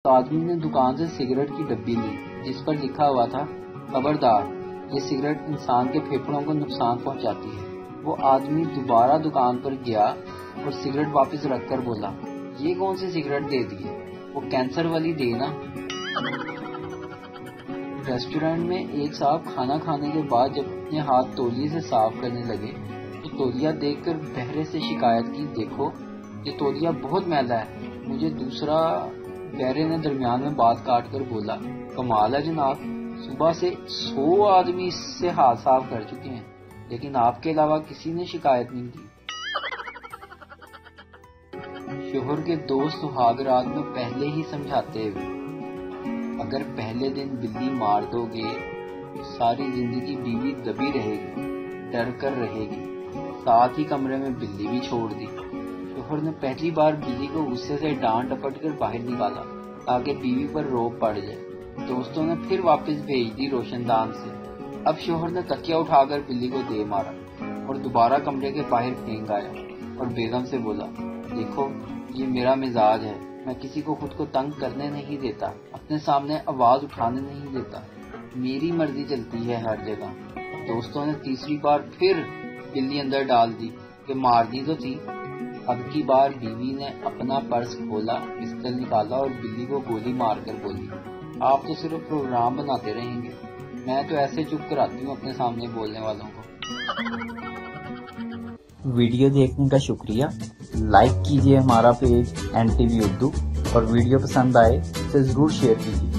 آدمی نے دکان سے سگریٹ کی ڈبی لی جس پر لکھا ہوا تھا خبردار یہ سگریٹ انسان کے پھیپھڑوں کو نقصان پہنچاتی ہے۔ وہ آدمی دوبارہ دکان پر گیا اور سگریٹ واپس رکھ کر بولا یہ کون سی سگریٹ دے دی؟ وہ کینسر والی دے نا۔ ریسٹورینٹ میں ایک صاحب کھانا کھانے کے بعد جب اپنے ہاتھ تولیے سے صاف کرنے لگے تو تولیہ دیکھ کر بہرے سے شکایت کی دیکھو یہ تولیہ بہت میلا ہے۔ مجھے دوسرا بہرے نے درمیان میں بات کاٹ کر بولا کمال ہے جناب، صبح سے 100 آدمی اس سے ہاتھ صاف کر چکے ہیں لیکن آپ کے علاوہ کسی نے شکایت نہیں کی۔ شوہر کے دوست سہاگ رات میں پہلے ہی سمجھاتے ہوئے اگر پہلے دن بلی مار دو گے تو ساری زندگی بیوی دبی رہے گی، ڈر کر رہے گی۔ ساتھ ہی کمرے میں بلی بھی چھوڑ دی۔ شوہر نے پہلی بار بلی کو غصے سے ڈانٹ ڈپٹ کر باہر نکالا تاکہ بیوی پر روب پڑ جائے۔ دوستوں نے پھر واپس بھیج دی روشن دان سے۔ اب شوہر نے تکیہ اٹھا کر بلی کو دے مارا اور دوبارہ کمرے کے باہر پھینک آیا اور بیگم سے بولا دیکھو یہ میرا مزاج ہے، میں کسی کو خود کو تنگ کرنے نہیں دیتا، اپنے سامنے آواز اٹھانے نہیں دیتا، میری مرضی چلتی ہے ہر جگہ۔ دوستوں نے تیسری بار پھر بلی اندر ڈال دی کہ مارنی تو تھی۔ اب کی بار بیوی نے اپنا پرس کھولا، پستل نکالا اور بلی کو گولی مار کر بولی آپ تو صرف پروگرام بناتے رہیں گے، میں تو ایسے چپ کراتی ہوں اپنے سامنے بولنے والوں کو۔ ویڈیو دیکھنے کا شکریہ۔ لائک کیجیے ہمارا پیج NTV اردو اور ویڈیو پسند آئے اسے ضرور شیئر کیجیے۔